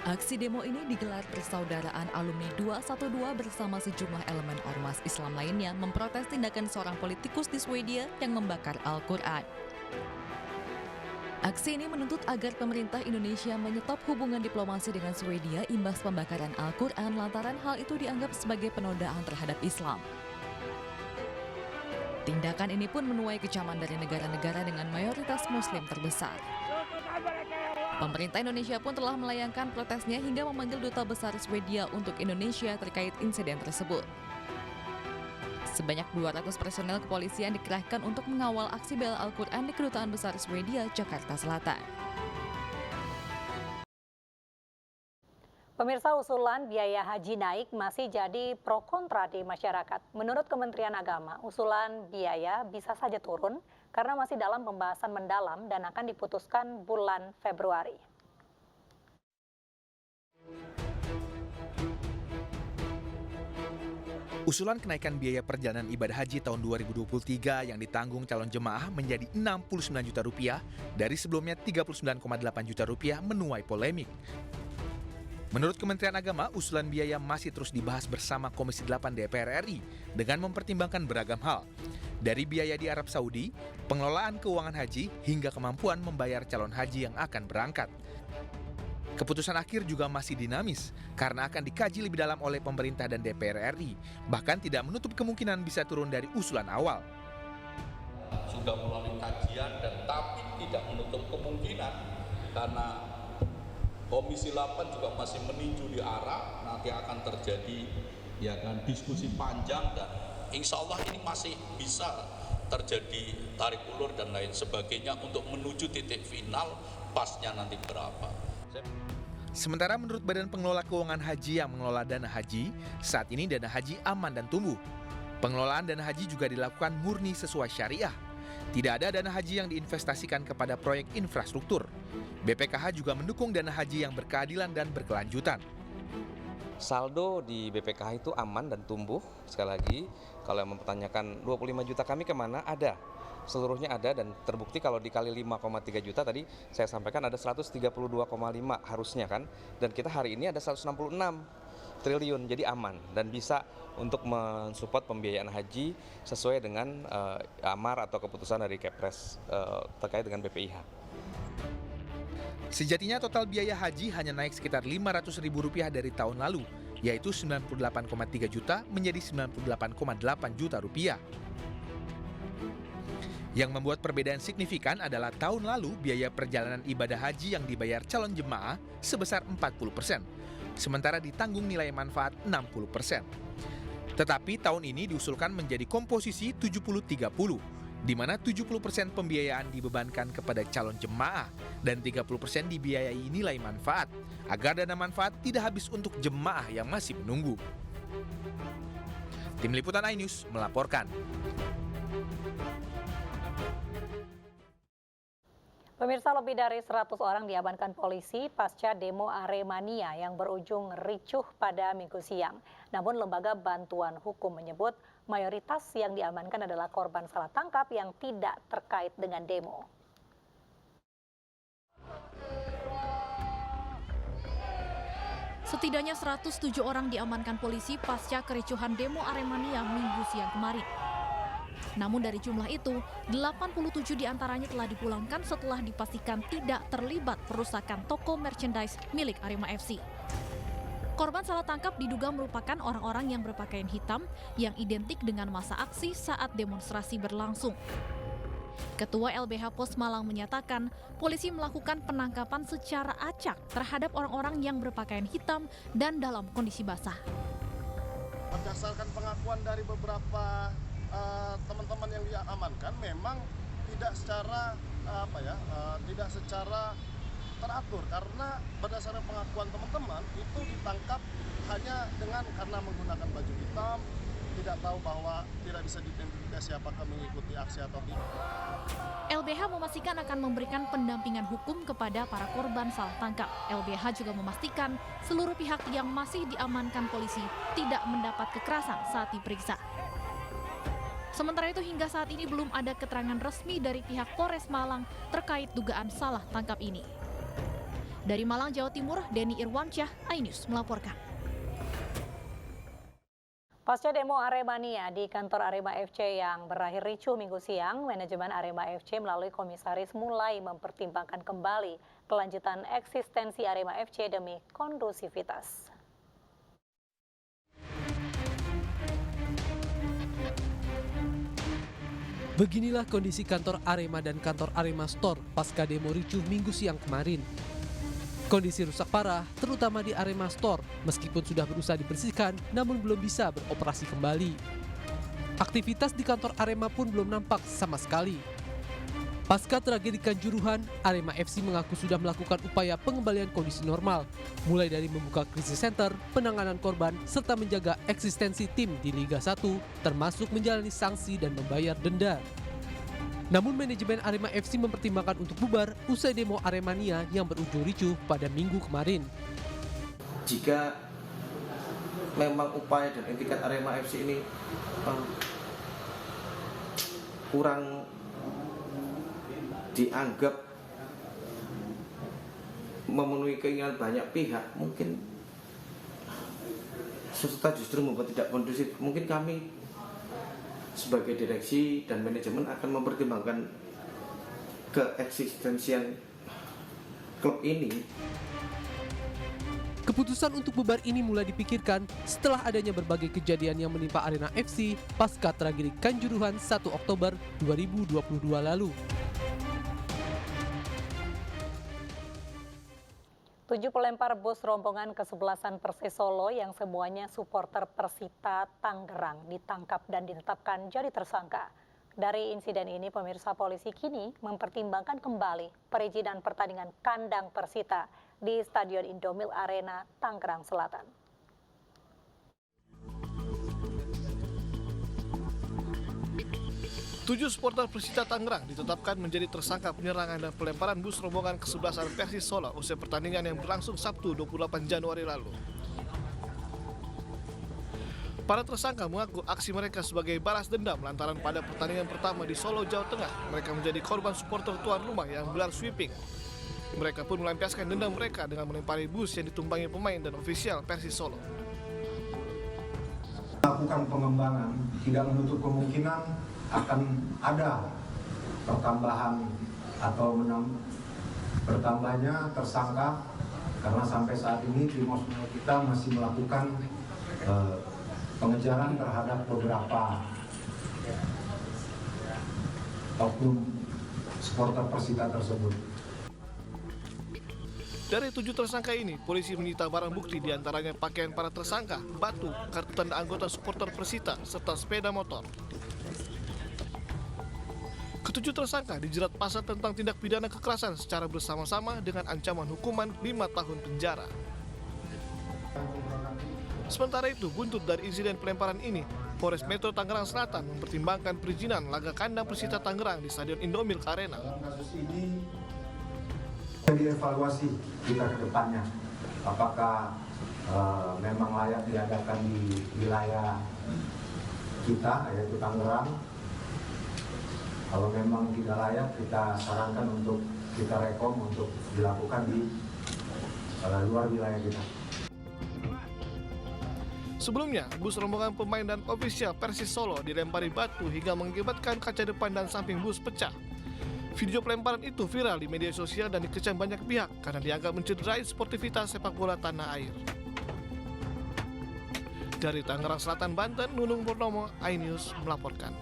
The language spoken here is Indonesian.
Aksi demo ini digelar persaudaraan alumni 212 bersama sejumlah elemen ormas Islam lainnya memprotes tindakan seorang politikus di Swedia yang membakar Al-Quran. Aksi ini menuntut agar pemerintah Indonesia menyetop hubungan diplomasi dengan Swedia imbas pembakaran Al-Quran lantaran hal itu dianggap sebagai penodaan terhadap Islam. Tindakan ini pun menuai kecaman dari negara-negara dengan mayoritas Muslim terbesar. Pemerintah Indonesia pun telah melayangkan protesnya hingga memanggil Duta Besar Swedia untuk Indonesia terkait insiden tersebut. Sebanyak 200 personel kepolisian dikerahkan untuk mengawal aksi bela Al-Quran di Kedutaan Besar Swedia, Jakarta Selatan. Pemirsa, usulan biaya haji naik masih jadi pro kontra di masyarakat. Menurut Kementerian Agama, usulan biaya bisa saja turun karena masih dalam pembahasan mendalam dan akan diputuskan bulan Februari. Usulan kenaikan biaya perjalanan ibadah haji tahun 2023 yang ditanggung calon jemaah menjadi Rp69 juta dari sebelumnya Rp39,8 juta menuai polemik. Menurut Kementerian Agama, usulan biaya masih terus dibahas bersama Komisi 8 DPR RI dengan mempertimbangkan beragam hal. Dari biaya di Arab Saudi, pengelolaan keuangan haji, hingga kemampuan membayar calon haji yang akan berangkat. Keputusan akhir juga masih dinamis karena akan dikaji lebih dalam oleh pemerintah dan DPR RI, bahkan tidak menutup kemungkinan bisa turun dari usulan awal. Sudah melalui kajian dan tapi tidak menutup kemungkinan karena Komisi 8 juga masih meninjau di arah nanti akan terjadi diskusi panjang dan insya Allah ini masih bisa terjadi tarik ulur dan lain sebagainya untuk menuju titik final pasnya nanti berapa. Sementara menurut Badan Pengelola Keuangan Haji yang mengelola dana haji, saat ini dana haji aman dan tumbuh. Pengelolaan dana haji juga dilakukan murni sesuai syariah. Tidak ada dana haji yang diinvestasikan kepada proyek infrastruktur. BPKH juga mendukung dana haji yang berkeadilan dan berkelanjutan. Saldo di BPKH itu aman dan tumbuh. Sekali lagi, kalau yang mempertanyakan 25 juta kami kemana? Ada. Seluruhnya ada dan terbukti kalau dikali 5,3 juta tadi saya sampaikan ada 132,5 harusnya kan. Dan kita hari ini ada 166 triliun, jadi aman dan bisa untuk mensupport pembiayaan haji sesuai dengan amar atau keputusan dari Kepres terkait dengan BPIH. Sejatinya total biaya haji hanya naik sekitar Rp500.000 dari tahun lalu, yaitu 98,3 juta menjadi 98,8 juta rupiah. Yang membuat perbedaan signifikan adalah tahun lalu biaya perjalanan ibadah haji yang dibayar calon jemaah sebesar 40%, sementara ditanggung nilai manfaat 60%. Tetapi tahun ini diusulkan menjadi komposisi 70-30, di mana 70% pembiayaan dibebankan kepada calon jemaah dan 30% dibiayai nilai manfaat, agar dana manfaat tidak habis untuk jemaah yang masih menunggu. Tim Liputan iNews melaporkan. Pemirsa, lebih dari 100 orang diamankan polisi pasca demo Aremania yang berujung ricuh pada Minggu siang. Namun lembaga bantuan hukum menyebut mayoritas yang diamankan adalah korban salah tangkap yang tidak terkait dengan demo. Setidaknya 107 orang diamankan polisi pasca kericuhan demo Aremania Minggu siang kemarin. Namun dari jumlah itu, 87 diantaranya telah dipulangkan setelah dipastikan tidak terlibat perusakan toko merchandise milik Arema FC. Korban salah tangkap diduga merupakan orang-orang yang berpakaian hitam yang identik dengan masa aksi saat demonstrasi berlangsung. Ketua LBH Pos Malang menyatakan, polisi melakukan penangkapan secara acak terhadap orang-orang yang berpakaian hitam dan dalam kondisi basah. Berdasarkan pengakuan dari beberapa teman-teman yang diamankan, memang tidak secara tidak secara teratur, karena berdasarkan pengakuan teman-teman itu ditangkap hanya dengan karena menggunakan baju hitam, tidak tahu bahwa tidak bisa diidentifikasi apakah mengikuti aksi atau tidak. LBH memastikan akan memberikan pendampingan hukum kepada para korban salah tangkap. LBH juga memastikan seluruh pihak yang masih diamankan polisi tidak mendapat kekerasan saat diperiksa. Sementara itu hingga saat ini belum ada keterangan resmi dari pihak Polres Malang terkait dugaan salah tangkap ini. Dari Malang, Jawa Timur, Denny Irwansyah, iNews melaporkan. Pasca demo Aremania di kantor Arema FC yang berakhir ricuh Minggu siang, manajemen Arema FC melalui komisaris mulai mempertimbangkan kembali kelanjutan eksistensi Arema FC demi kondusivitas. Beginilah kondisi kantor Arema dan kantor Arema Store pasca demo ricuh Minggu siang kemarin. Kondisi rusak parah, terutama di Arema Store, meskipun sudah berusaha dibersihkan, namun belum bisa beroperasi kembali. Aktivitas di kantor Arema pun belum nampak sama sekali. Pasca tragedi Kanjuruhan, Arema FC mengaku sudah melakukan upaya pengembalian kondisi normal, mulai dari membuka krisis center, penanganan korban, serta menjaga eksistensi tim di Liga 1, termasuk menjalani sanksi dan membayar denda. Namun manajemen Arema FC mempertimbangkan untuk bubar usai demo Aremania yang berujung ricuh pada Minggu kemarin. Jika memang upaya dan etikat Arema FC ini kurang dianggap memenuhi keinginan banyak pihak, mungkin serta justru membuat tidak kondusif, mungkin kami sebagai direksi dan manajemen akan mempertimbangkan keeksistensian klub ini. Keputusan untuk bubar ini mulai dipikirkan setelah adanya berbagai kejadian yang menimpa Arema FC pasca tragedi Kanjuruhan 1 Oktober 2022 lalu. 7 pelempar bus rombongan kesebelasan Persis Solo yang semuanya supporter Persita Tangerang ditangkap dan ditetapkan jadi tersangka. Dari insiden ini, pemirsa, polisi kini mempertimbangkan kembali perizinan pertandingan kandang Persita di Stadion Indomil Arena, Tangerang Selatan. Tujuh supporter Persita Tangerang ditetapkan menjadi tersangka penyerangan dan pelemparan bus rombongan kesebelasan Persis Solo usai pertandingan yang berlangsung Sabtu 28 Januari lalu. Para tersangka mengaku aksi mereka sebagai balas dendam lantaran pada pertandingan pertama di Solo, Jawa Tengah, mereka menjadi korban supporter tuan rumah yang gelar sweeping. Mereka pun melampiaskan dendam mereka dengan melempari bus yang ditumpangi pemain dan ofisial Persis Solo. Lakukan pengembangan, tidak menutup kemungkinan akan ada pertambahan atau bertambahnya tersangka, karena sampai saat ini tim kita masih melakukan pengejaran terhadap beberapa oknum supporter Persita tersebut. Dari 7 tersangka ini, polisi menyita barang bukti diantaranya pakaian para tersangka, batu, kartu tanda anggota supporter Persita, serta sepeda motor. Ketujuh tersangka dijerat pasal tentang tindak pidana kekerasan secara bersama-sama dengan ancaman hukuman 5 tahun penjara. Sementara itu, buntut dari insiden pelemparan ini, Polres Metro Tangerang Selatan mempertimbangkan perizinan laga kandang Persita Tangerang di Stadion Indomil Arena. Kasus ini dievaluasi kita ke depannya, apakah memang layak diadakan di wilayah kita, yaitu Tangerang. Kalau memang tidak layak, kita sarankan untuk kita rekom untuk dilakukan di luar wilayah kita. Sebelumnya, bus rombongan pemain dan ofisial Persis Solo dilempari batu hingga mengakibatkan kaca depan dan samping bus pecah. Video pelemparan itu viral di media sosial dan dikecam banyak pihak karena dianggap mencederai sportivitas sepak bola tanah air. Dari Tangerang Selatan, Banten, Nunung Purnomo, iNews melaporkan.